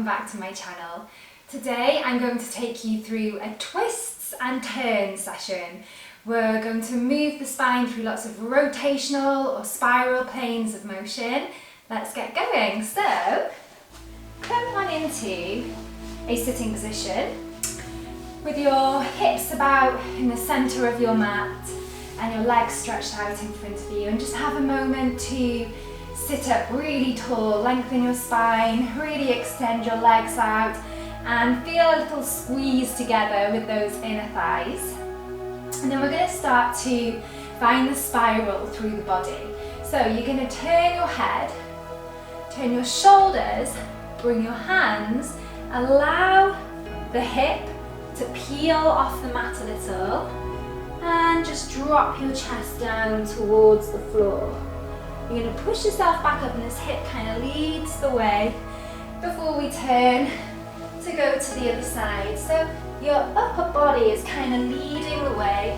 back to my channel. Today I'm going to take you through a twists and turns session. We're going to move the spine through lots of rotational or spiral planes of motion. Let's get going. So, come on into a sitting position with your hips about in the centre of your mat and your legs stretched out in front of you, and just have a moment to sit up really tall, lengthen your spine, really extend your legs out and feel a little squeeze together with those inner thighs. And then we're going to start to find the spiral through the body. So you're going to turn your head, turn your shoulders, bring your hands, allow the hip to peel off the mat a little, and just drop your chest down towards the floor. You're going to push yourself back up and this hip kind of leads the way before we turn to go to the other side. So your upper body is kind of leading the way,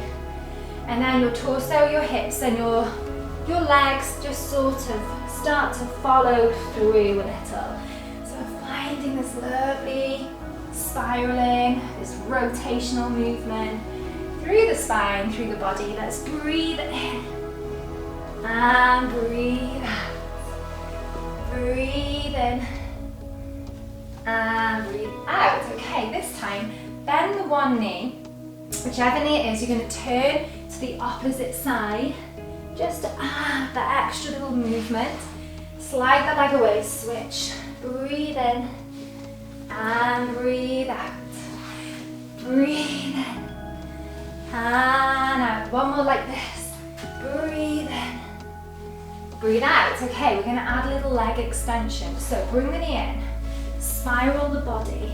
and then your torso, your hips and your legs just sort of start to follow through a little. So finding this lovely spiraling, this rotational movement through the spine, through the body. Let's breathe in and breathe out. Breathe in and breathe out. Okay, this time bend the one knee, whichever knee it is. You're going to turn to the opposite side just to add that extra little movement. Slide the leg away, switch. Breathe in and breathe out. Breathe in and out. One more like this. Breathe in, breathe out. Okay, we're going to add a little leg extension. So bring the knee in, spiral the body,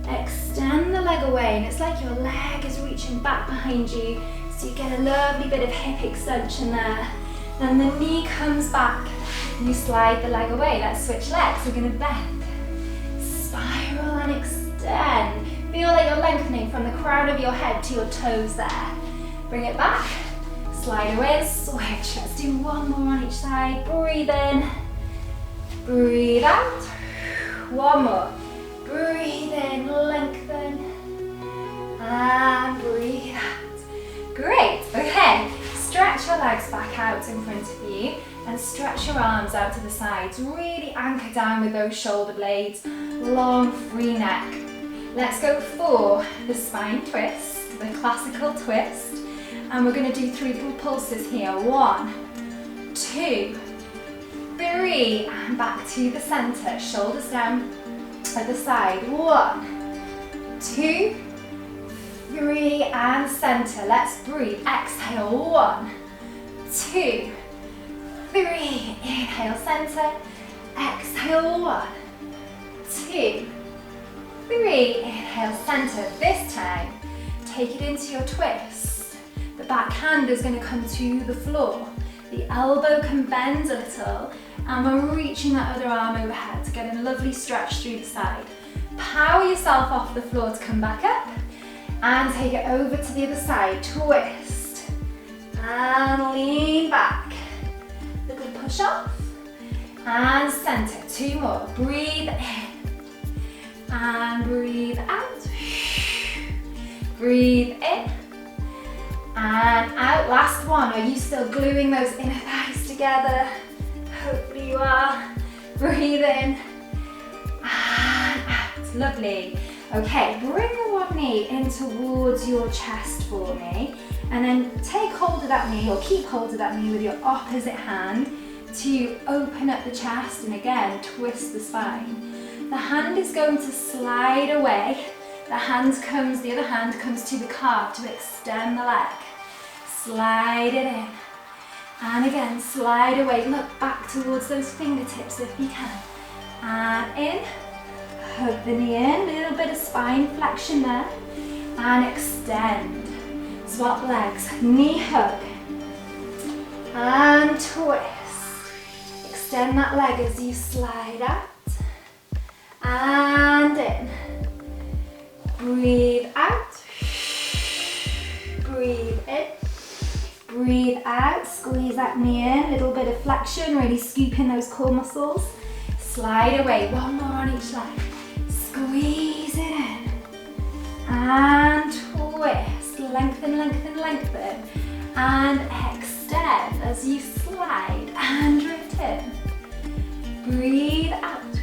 extend the leg away, and it's like your leg is reaching back behind you, so you get a lovely bit of hip extension there. Then the knee comes back, you slide the leg away. Let's switch legs. We're going to bend, spiral and extend. Feel like you're lengthening from the crown of your head to your toes there. Bring it back, slide away and switch. Let's do one more on each side. Breathe in, breathe out. One more. Breathe in, lengthen, and breathe out. Great, okay. Stretch your legs back out in front of you and stretch your arms out to the sides. Really anchor down with those shoulder blades. Long, free neck. Let's go for the spine twist, the classical twist. And we're going to do 3 little pulses here. 1, 2, 3, and back to the center. Shoulders down at the side. 1, 2, 3, and center. Let's breathe. Exhale. 1, 2, 3. Inhale, center. Exhale. 1, 2, 3. Inhale, center. This time, take it into your twist. The back hand is going to come to the floor. The elbow can bend a little, and we're reaching that other arm overhead to get a lovely stretch through the side. Power yourself off the floor to come back up, and take it over to the other side. Twist, and lean back. Little push off, and center. 2 more. Breathe in, and breathe out. Breathe in and out. Last one. Are you still gluing those inner thighs together? Hopefully you are. Breathe in and out. Lovely. Okay, bring the one knee in towards your chest for me, and then take hold of that knee, or keep hold of that knee with your opposite hand to open up the chest, and again twist the spine. The hand is going to slide away. The other hand comes to the calf to extend the leg. Slide it in. And again, slide away. Look back towards those fingertips if you can. And in. Hug the knee in. Little bit of spine flexion there. And extend. Swap legs. Knee hug. And twist. Extend that leg as you slide out. And in. Breathe out. Breathe in. Breathe out. Squeeze that knee in. Little bit of flexion, really scoop in those core muscles. Slide away. One more on each leg. and twist, lengthen, lengthen, lengthen, and extend as you slide and return. Breathe out,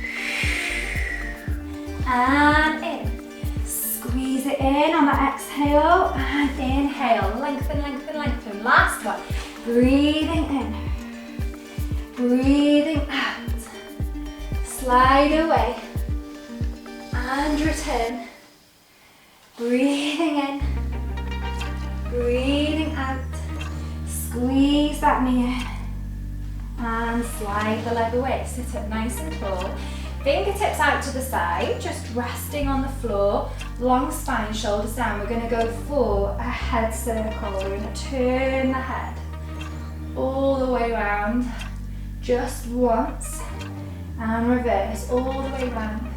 and in. Squeeze it in on that exhale, and inhale, lengthen, lengthen, lengthen. Last one, breathing in, breathing out. Slide away, and return. Breathing in, breathing out. Squeeze that knee in, and slide the leg away. Sit up nice and tall. Fingertips out to the side, just resting on the floor. Long spine, shoulders down. We're going to go for a head circle. We're going to turn the head all the way around, just once, and reverse all the way around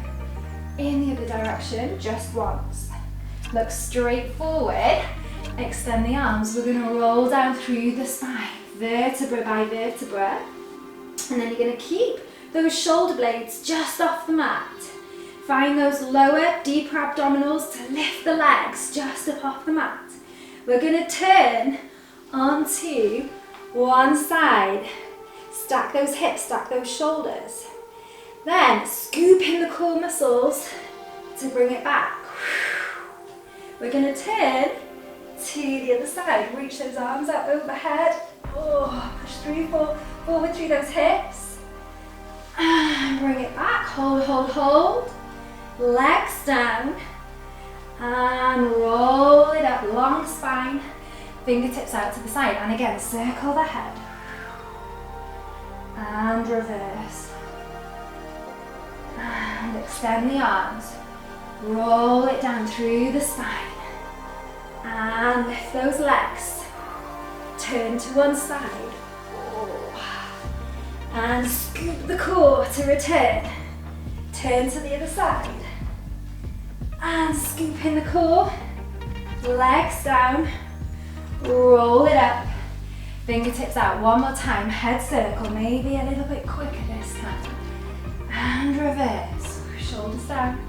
in the other direction, just once. Look straight forward, extend the arms. We're going to roll down through the spine, vertebra by vertebra, and then you're going to keep those shoulder blades just off the mat. Find those lower, deeper abdominals to lift the legs just up off the mat. We're going to turn onto one side. Stack those hips, stack those shoulders. Then scoop in the core muscles to bring it back. We're going to turn to the other side. Reach those arms out overhead. Oh, push through, forward through those hips. And bring it back. Hold, hold, hold. Legs down. And roll it up. Long spine. Fingertips out to the side. And again, circle the head. And reverse. And extend the arms. Roll it down through the spine. And lift those legs. Turn to one side. And scoop the core to return. Turn to the other side. And scoop in the core. Legs down. Roll it up. Fingertips out. One more time. Head circle. Maybe a little bit quicker this time. And reverse. Shoulders down.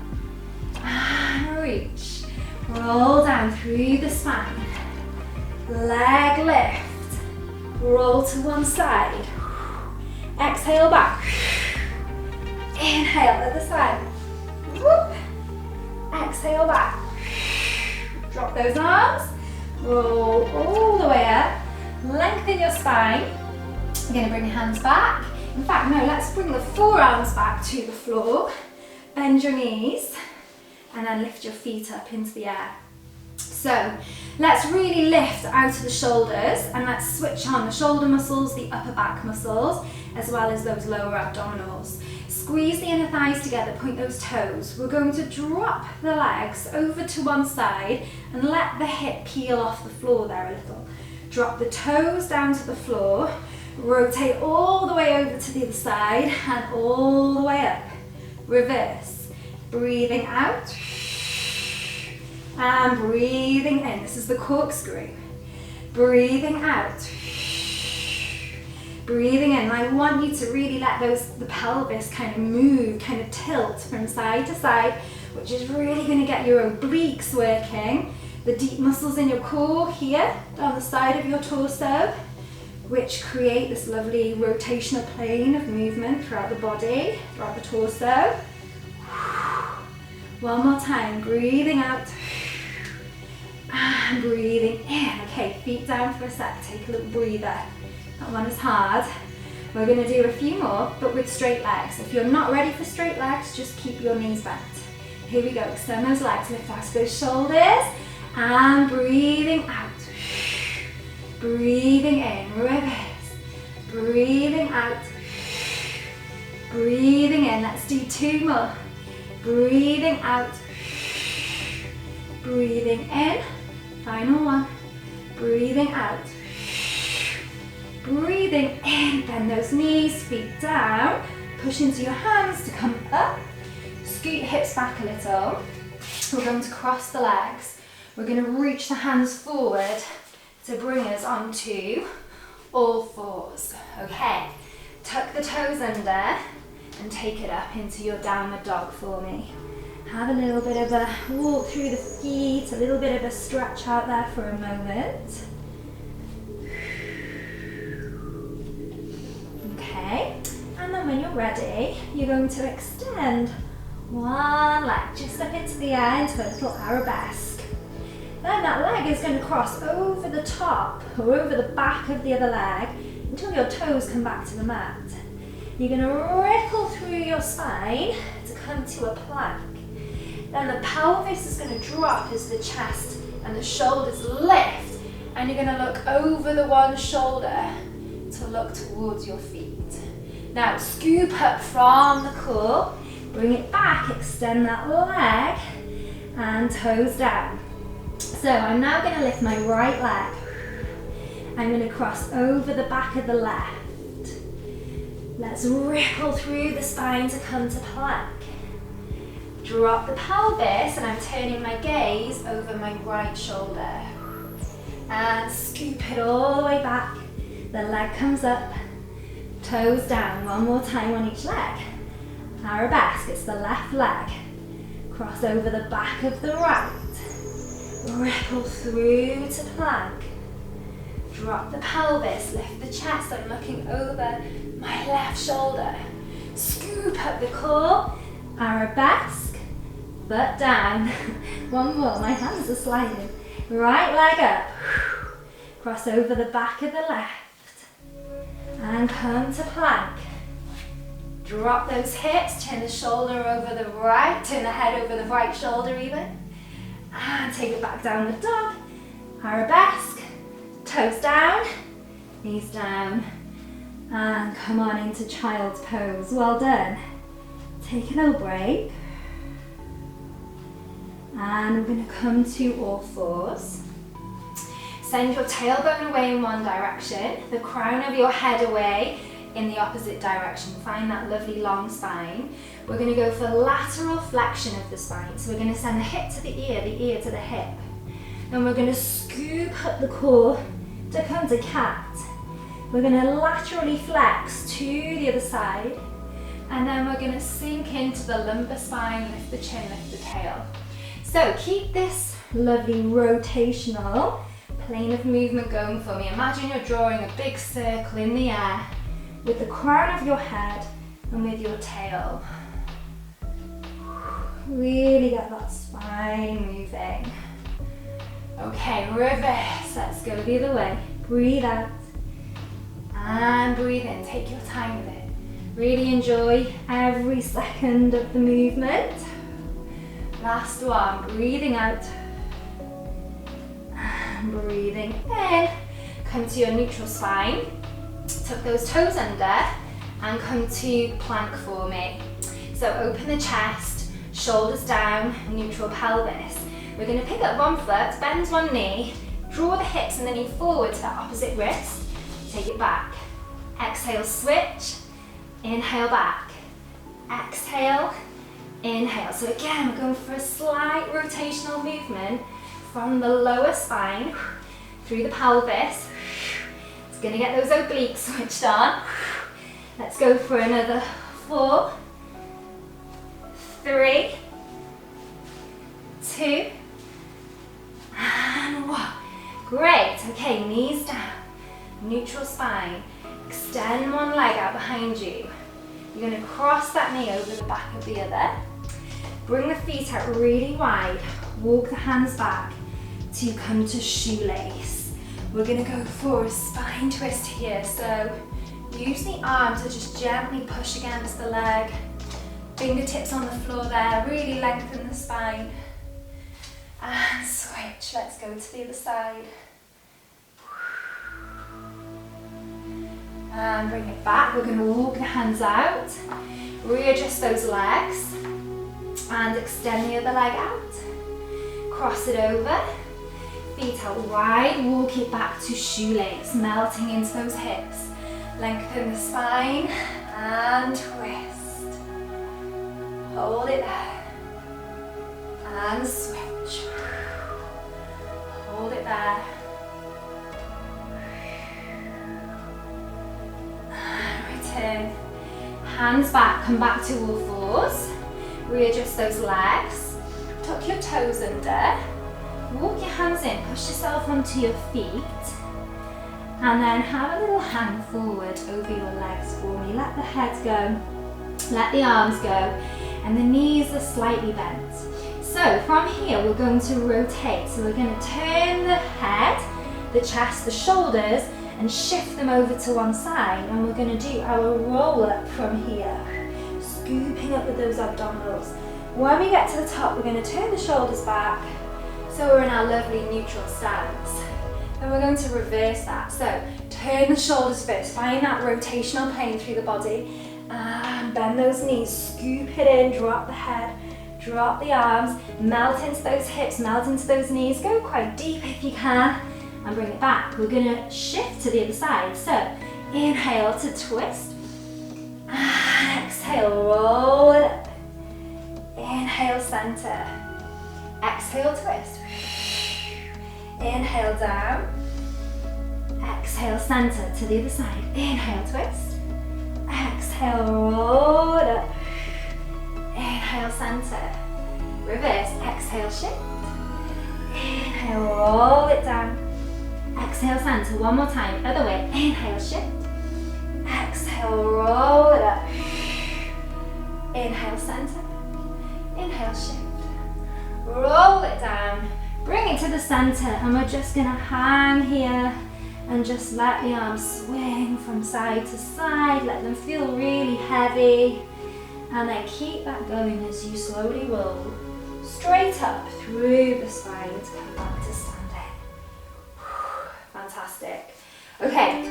And reach. Roll down through the spine. Leg lift. Roll to one side. Exhale back. Inhale other side. Whoop. Exhale back. Drop those arms. Roll all the way up. Lengthen your spine. You're going to bring your hands back. In fact, no, let's bring the forearms back to the floor. Bend your knees. And then lift your feet up into the air. So let's really lift out of the shoulders, and let's switch on the shoulder muscles, the upper back muscles, as well as those lower abdominals. Squeeze the inner thighs together, point those toes. We're going to drop the legs over to one side and let the hip peel off the floor there a little. Drop the toes down to the floor, rotate all the way over to the other side and all the way up. Reverse. Breathing out and breathing in. This is the corkscrew. Breathing out. Breathing in. And I want you to really let the pelvis kind of move, kind of tilt from side to side, which is really going to get your obliques working. The deep muscles in your core here, down the side of your torso, which create this lovely rotational plane of movement throughout the body, throughout the torso. One more time, breathing out and breathing in. Okay, feet down for a sec, take a little breather. That one is hard. We're going to do a few more, but with straight legs. If you're not ready for straight legs, just keep your knees bent. Here we go, extend those legs, lift out those shoulders, and breathing out. Breathing in, reverse. Breathing out. Breathing in, let's do two more. Breathing out, breathing in, final one, breathing out, breathing in, bend those knees, feet down, push into your hands to come up, scoot hips back a little. We're going to cross the legs, we're going to reach the hands forward to bring us onto all fours. Okay, tuck the toes under and take it up into your downward dog for me. Have a little bit of a walk through the feet, a little bit of a stretch out there for a moment. Okay, and then when you're ready, you're going to extend one leg just up into the air into a little arabesque. Then that leg is going to cross over the top or over the back of the other leg until your toes come back to the mat. You're going to ripple through your spine to come to a plank. Then the pelvis is going to drop as the chest and the shoulders lift, and you're going to look over the one shoulder to look towards your feet. Now scoop up from the core, bring it back, extend that leg and toes down. So I'm now going to lift my right leg. I'm going to cross over the back of the left. Let's ripple through the spine to come to plank. Drop the pelvis and I'm turning my gaze over my right shoulder. And scoop it all the way back. The leg comes up, toes down. One more time on each leg. Arabesque, it's the left leg. Cross over the back of the right. Ripple through to plank. Drop the pelvis, lift the chest. I'm looking over my left shoulder. Scoop up the core. Arabesque, butt down. One more, my hands are sliding. Right leg up. Cross over the back of the left. And come to plank. Drop those hips, turn the shoulder over the right, turn the head over the right shoulder even. And take it back down the dog. Arabesque, toes down, knees down. And come on into child's pose. Well done. Take a little break. And we're going to come to all fours. Send your tailbone away in one direction, the crown of your head away in the opposite direction. Find that lovely long spine. We're going to go for lateral flexion of the spine. So we're going to send the hip to the ear to the hip. And we're going to scoop up the core to come to cat. We're going to laterally flex to the other side. And then we're going to sink into the lumbar spine, lift the chin, lift the tail. So keep this lovely rotational plane of movement going for me. Imagine you're drawing a big circle in the air with the crown of your head and with your tail. Really get that spine moving. Okay, reverse. Let's go the other way. Breathe out and breathe in. Take your time with it. Really enjoy every second of the movement. Last one. Breathing out. Breathing in, come to your neutral spine, tuck those toes under and come to plank for me. So open the chest, shoulders down, neutral pelvis. We're going to pick up one foot, bend one knee, draw the hips and the knee forward to that opposite wrist, take it back. Exhale, switch, inhale back, exhale, inhale. So again, we're going for a slight rotational movement from the lower spine through the pelvis. It's going to get those obliques switched on. Let's go for another 4, 3, 2, and 1. Great. Okay, knees down, neutral spine. Extend one leg out behind you. You're going to cross that knee over the back of the other. Bring the feet out really wide. Walk the hands back to come to shoelace. We're going to go for a spine twist here. So use the arm to just gently push against the leg. Fingertips on the floor there. Really lengthen the spine. And switch. Let's go to the other side. And bring it back. We're going to walk the hands out. Readjust those legs. And extend the other leg out. Cross it over. Feet out wide. Walk it back to shoelace. Melting into those hips. Lengthen the spine. And twist. Hold it there. And switch. Hold it there. And return. Hands back. Come back to all fours. Readjust those legs. Tuck your toes under. Walk your hands in, push yourself onto your feet. And then have a little hang forward over your legs for me. Let the head go, let the arms go, and the knees are slightly bent. So from here, we're going to rotate. So we're going to turn the head, the chest, the shoulders, and shift them over to one side. And we're going to do our roll up from here, scooping up with those abdominals. When we get to the top, we're going to turn the shoulders back, so we're in our lovely neutral stance. And we're going to reverse that. So turn the shoulders first, find that rotational plane through the body, and bend those knees, scoop it in, drop the head, drop the arms, melt into those hips, melt into those knees, go quite deep if you can, and bring it back. We're gonna shift to the other side. So inhale to twist, and exhale, roll it up. Inhale, center, exhale, twist. Inhale down, exhale center to the other side, inhale twist, exhale roll it up, inhale center, reverse, exhale shift, inhale roll it down, exhale center, one more time, other way, inhale shift, exhale roll it up, inhale center, inhale shift, roll it down. Bring it to the center, and we're just gonna hang here and just let the arms swing from side to side. Let them feel really heavy, and then keep that going as you slowly roll straight up through the spine to come back to standing. Fantastic. Okay,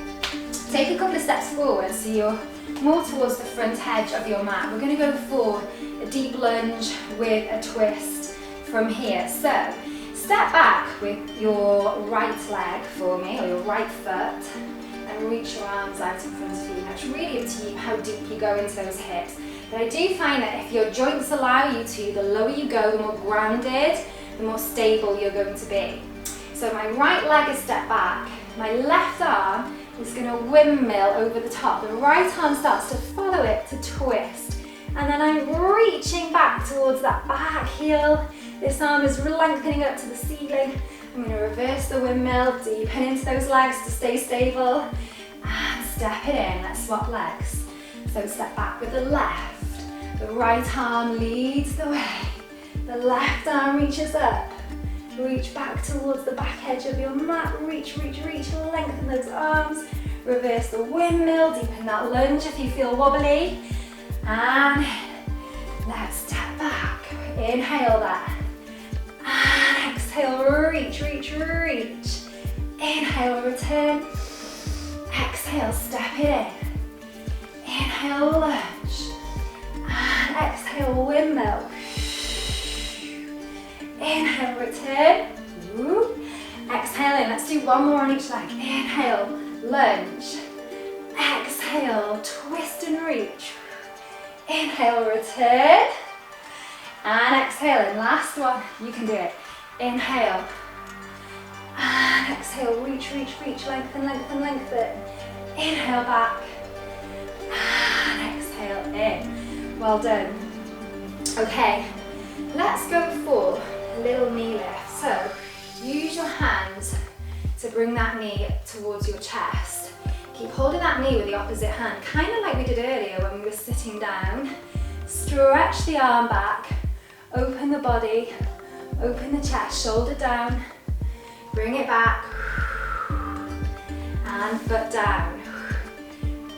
take a couple of steps forward so you're more towards the front edge of your mat. We're gonna go for a deep lunge with a twist from here. So step back with your right leg for me, or your right foot, and reach your arms out in front of you. Now it's really up to you how deep you go into those hips. But I do find that if your joints allow you to, the lower you go, the more grounded, the more stable you're going to be. So my right leg is stepped back, my left arm is going to windmill over the top. The right arm starts to follow it to twist. And then I'm reaching back towards that back heel. This arm is lengthening up to the ceiling. I'm going to reverse the windmill, deepen into those legs to stay stable, and step it in. Let's swap legs. So step back with the left. The right arm leads the way. The left arm reaches up. Reach back towards the back edge of your mat. Reach, reach, reach. Lengthen those arms. Reverse the windmill. Deepen that lunge if you feel wobbly. And let's step back. Inhale that. And exhale, reach, reach, reach. Inhale, return. Exhale, step it in. Inhale, lunge. And exhale, windmill. Inhale, return. Exhale in. Let's do one more on each leg. Inhale, lunge. Exhale, twist and reach. Inhale, return. And exhale in. Last one. You can do it. Inhale. And exhale, reach, reach, reach. Lengthen, lengthen, lengthen. Inhale back. And exhale in. Well done. Okay, let's go for a little knee lift. So use your hands to bring that knee towards your chest. Keep holding that knee with the opposite hand, kind of like we did earlier when we were sitting down. Stretch the arm back, open the body, open the chest, shoulder down, bring it back, and foot down.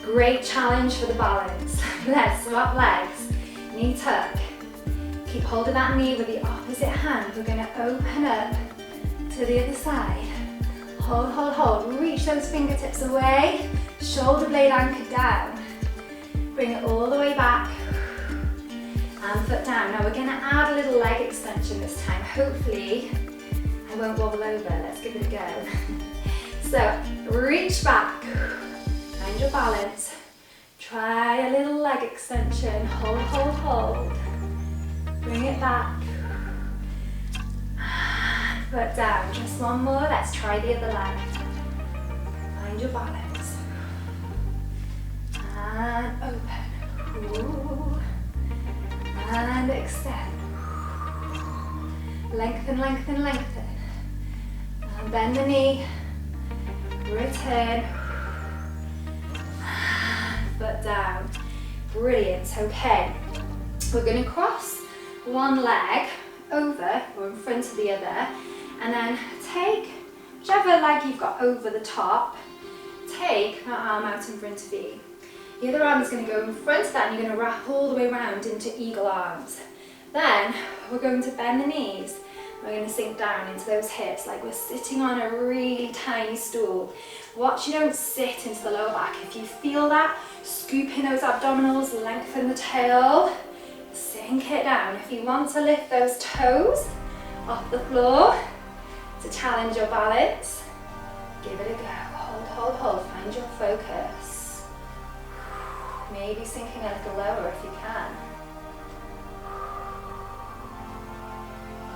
Great challenge for the balance. Let's swap legs, knee tuck. Keep hold of that knee with the opposite hand. We're gonna open up to the other side. Hold, hold, hold. Reach those fingertips away. Shoulder blade anchored down. Bring it all the way back. And foot down. Now we're gonna add a little leg extension this time. Hopefully, I won't wobble over. Let's give it a go. So, reach back. Find your balance. Try a little leg extension. Hold, hold, hold. Bring it back. And foot down. Just one more. Let's try the other leg. Find your balance. And open. Ooh. And extend. Lengthen, lengthen, lengthen. And bend the knee. Return. Foot down. Brilliant. Okay. We're going to cross one leg over or in front of the other, and then take whichever leg you've got over the top, take that arm out in front of you. The other arm is going to go in front of that, and you're going to wrap all the way around into eagle arms. Then we're going to bend the knees. We're going to sink down into those hips like we're sitting on a really tiny stool. Watch you don't sit into the lower back. If you feel that, scoop in those abdominals, lengthen the tail, sink it down. If you want to lift those toes off the floor to challenge your balance, give it a go. Hold, hold, hold. Find your focus. Maybe sinking a little lower if you can.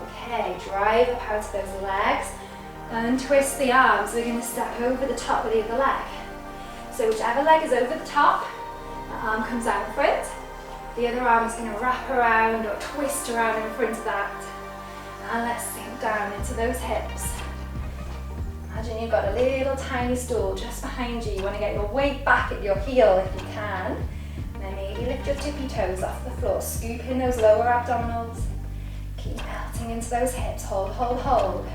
Okay, drive up out of those legs and twist the arms. We're going to step over the top of the other leg. So whichever leg is over the top, that arm comes out in front. The other arm is going to wrap around or twist around in front of that. And let's sink down into those hips. Imagine you've got a little tiny stool just behind you. You want to get your weight back at your heel if you can. And then maybe lift your tippy toes off the floor. Scoop in those lower abdominals. Keep melting into those hips. Hold, hold, hold.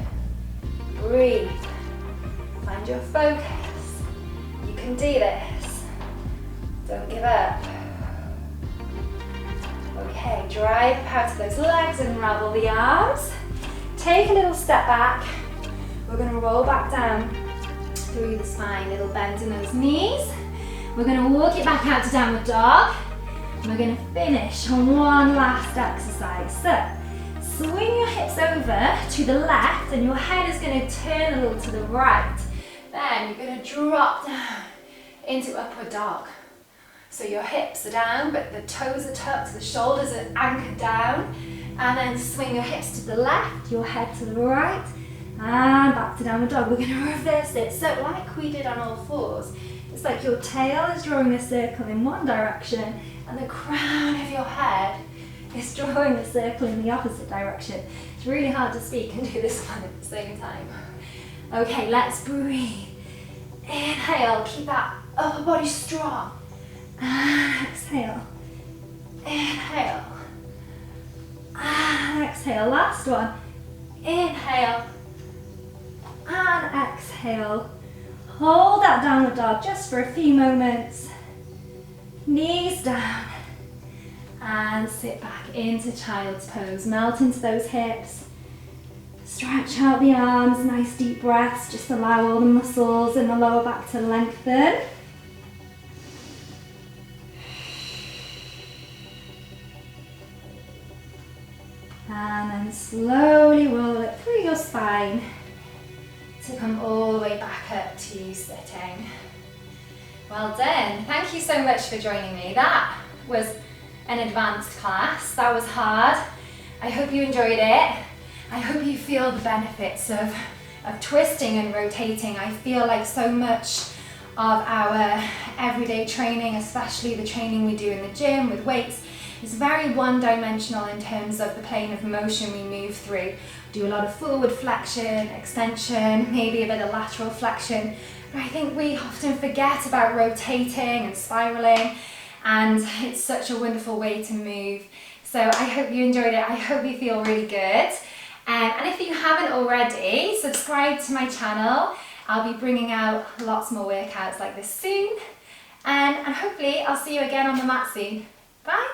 Breathe. Find your focus. You can do this. Don't give up. Okay, drive out of those legs and unravel the arms. Take a little step back. We're going to roll back down through the spine, little bend in those knees. We're going to walk it back out to downward dog. And we're going to finish on one last exercise. So, swing your hips over to the left and your head is going to turn a little to the right. Then you're going to drop down into upward dog. So your hips are down, but the toes are tucked, the shoulders are anchored down. And then swing your hips to the left, your head to the right, and back to downward dog. We're going to reverse it. So like we did on all fours, it's like your tail is drawing a circle in one direction, and the crown of your head is drawing a circle in the opposite direction. It's really hard to speak and do this one at the same time. Okay, let's breathe. Inhale, keep that upper body strong. And exhale. Inhale. And exhale. Last one. Inhale. And exhale. Hold that downward dog just for a few moments. Knees down. And sit back into child's pose. Melt into those hips. Stretch out the arms. Nice deep breaths. Just allow all the muscles in the lower back to lengthen. And then slowly roll it through your spine to come all the way back up to sitting. Well done. Thank you so much for joining me. That was an advanced class. That was hard. I hope you enjoyed it. I hope you feel the benefits of twisting and rotating. I feel like so much of our everyday training, especially the training we do in the gym with weights, is very one-dimensional in terms of the plane of motion we move through. Do a lot of forward flexion, extension, maybe a bit of lateral flexion. But I think we often forget about rotating and spiraling, and it's such a wonderful way to move. So I hope you enjoyed it. I hope you feel really good. And if you haven't already, subscribe to my channel. I'll be bringing out lots more workouts like this soon. And hopefully I'll see you again on the mat soon. Bye.